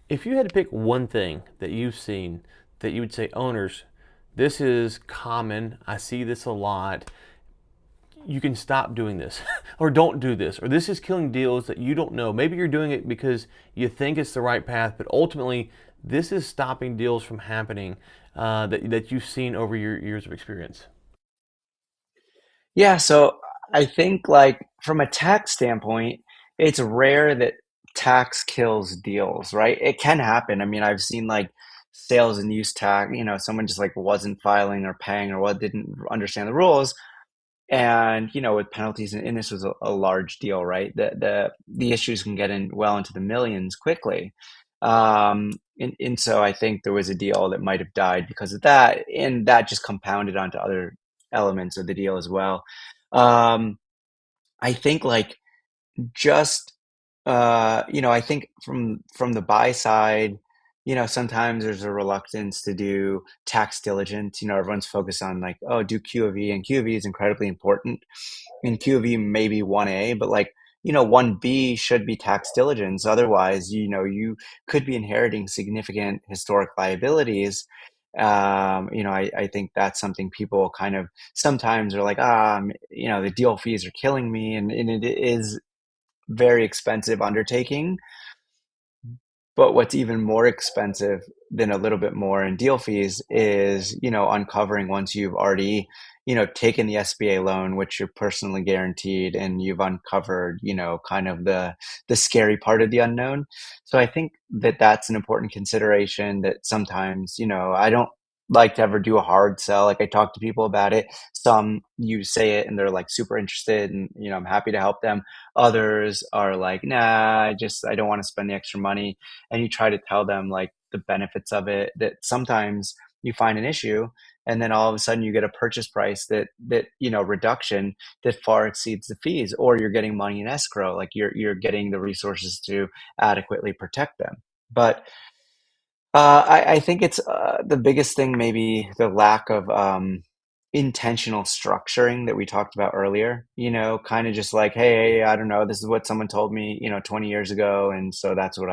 If you had to pick one thing that you've seen that you would say, owners, this is common, I see this a lot, you can stop doing this, or don't do this, or this is killing deals that you don't know. Maybe you're doing it because you think it's the right path, but ultimately, this is stopping deals from happening that you've seen over your years of experience. Yeah, so I think like from a tax standpoint, it's rare that tax kills deals, right? It can happen. I mean, I've seen like sales and use tax, someone just like wasn't filing or paying or what didn't understand the rules. And, with penalties, and this was a large deal, right? The issues can get in well into the millions quickly. And so I think there was a deal that might have died because of that, and that just compounded onto other elements of the deal as well. Um, I think like just I think from the buy side, sometimes there's a reluctance to do tax diligence. Everyone's focused on like, oh, do Q of E, and Q of E is incredibly important. And Q of E may be 1A, but like, 1B should be tax diligence. Otherwise, you could be inheriting significant historic liabilities. I think that's something people kind of sometimes are like, the deal fees are killing me. And it is very expensive undertaking. But what's even more expensive than a little bit more in deal fees is, uncovering once you've already, taken the SBA loan, which you're personally guaranteed, and you've uncovered, kind of the scary part of the unknown. So I think that that's an important consideration that sometimes, I don't like to ever do a hard sell. Like I talk to people about it. Some you say it and they're like super interested and, I'm happy to help them. Others are like, nah, I don't want to spend the extra money, and you try to tell them like the benefits of it, that sometimes you find an issue and then all of a sudden you get a purchase price that reduction that far exceeds the fees, or you're getting money in escrow, like you're getting the resources to adequately protect them. But I think it's the biggest thing, maybe the lack of intentional structuring that we talked about earlier. Kind of just like, hey, I don't know, this is what someone told me, 20 years ago, and so that's what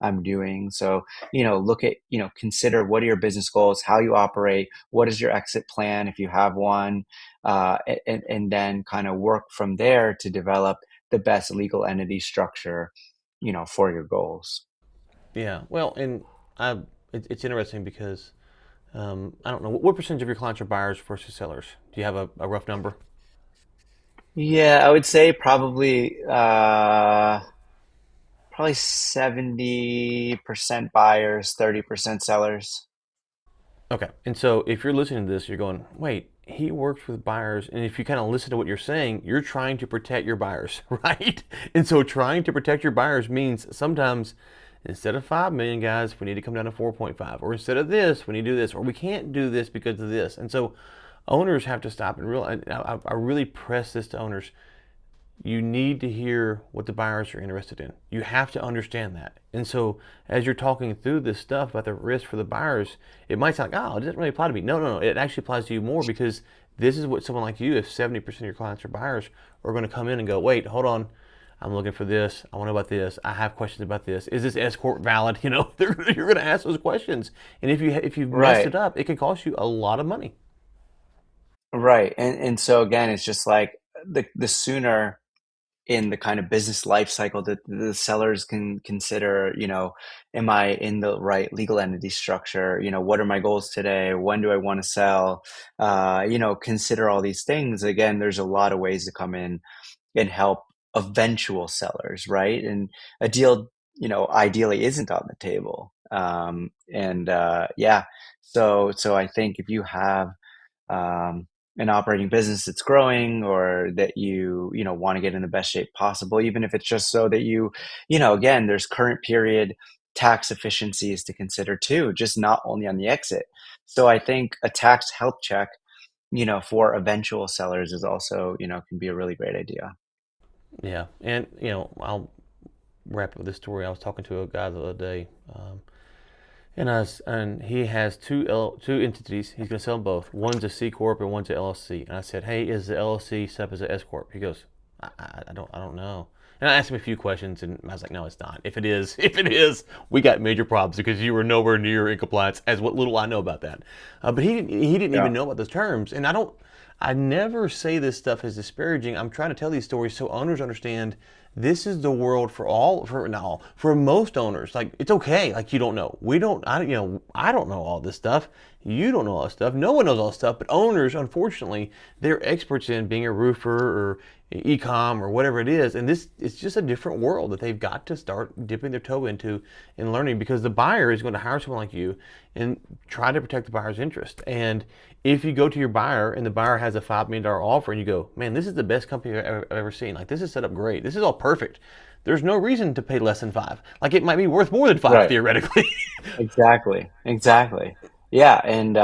I'm doing. So, look at, consider what are your business goals, how you operate, what is your exit plan if you have one, and then kind of work from there to develop the best legal entity structure, for your goals. Yeah, well, and it's interesting because I don't know what percentage of your clients are buyers versus sellers. Do you have a rough number? Yeah, I would say probably 70% buyers, 30% sellers. Okay. And so if you're listening to this, you're going, wait, he works with buyers. And if you kind of listen to what you're saying, you're trying to protect your buyers, right? And so trying to protect your buyers means sometimes instead of 5 million guys, we need to come down to 4.5. Or instead of this, we need to do this. Or we can't do this because of this. And so owners have to stop and realize, I really press this to owners. You need to hear what the buyers are interested in. You have to understand that. And so, as you're talking through this stuff about the risk for the buyers, it might sound like, oh, it doesn't really apply to me. No, no, no. It actually applies to you more because this is what someone like you, if 70% of your clients are buyers, are going to come in and go, wait, hold on. I'm looking for this. I want to know about this. I have questions about this. Is this S corp valid? You're going to ask those questions. And if you've messed it Right, up, it can cost you a lot of money. right. And so again, it's just like the sooner in the kind of business life cycle that the sellers can consider, am I in the right legal entity structure? What are my goals today? When do I want to sell? Consider all these things. Again, there's a lot of ways to come in and help eventual sellers, right? And a deal, ideally isn't on the table. And yeah, so I think if you have an operating business that's growing, or that you want to get in the best shape possible, even if it's just so that again, there's current period tax efficiencies to consider too, just not only on the exit. So I think a tax health check, for eventual sellers is also, can be a really great idea. Yeah. And, I'll wrap up with this story. I was talking to a guy the other day. And he has two entities. He's going to sell them both. One's a C corp and one's a LLC. And I said, "Hey, is the LLC set up as an S corp?" He goes, "I don't know." And I asked him a few questions, and I was like, no, it's not. If it is, if it is, we got major problems because you were nowhere near in compliance. As what little I know about that, but he didn't Yeah. even know about those terms, and I don't. I never say this stuff as disparaging. I'm trying to tell these stories so owners understand this is the world for all, for not all, for most owners. Like, it's okay. Like, you don't know. We don't. I don't know all this stuff. You don't know all this stuff. No one knows all this stuff. But owners, unfortunately, they're experts in being a roofer or e-com or whatever it is, and this it's just a different world that they've got to start dipping their toe into and learning, because the buyer is going to hire someone like you and try to protect the buyer's interest. And if you go to your buyer and the buyer has a $5 million offer and you go, man, this is the best company I've ever seen, like, this is set up great, this is all perfect, there's no reason to pay less than five. Like, it might be worth more than five Right. theoretically. Exactly. Exactly. Yeah. And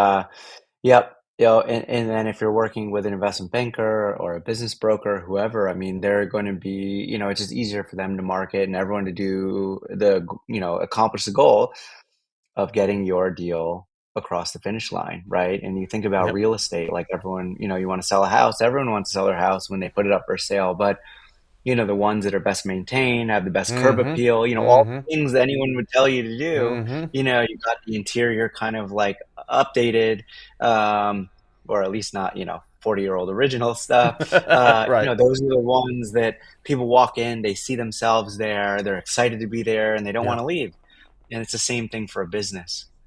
yep. And then if you're working with an investment banker or a business broker, whoever, I mean, they're going to be, it's just easier for them to market and everyone to do accomplish the goal of getting your deal across the finish line, right? And you think about Yep. real estate, like everyone, you want to sell a house, everyone wants to sell their house when they put it up for sale, but the ones that are best maintained, have the best curb Mm-hmm. appeal, all Mm-hmm. the things that anyone would tell you to do. Mm-hmm. You got the interior kind of like updated, um, or at least not, 40-year-old original stuff. Right. Those are the ones that people walk in, they see themselves there, they're excited to be there, and they don't want Yep. to leave. And it's the same thing for a business.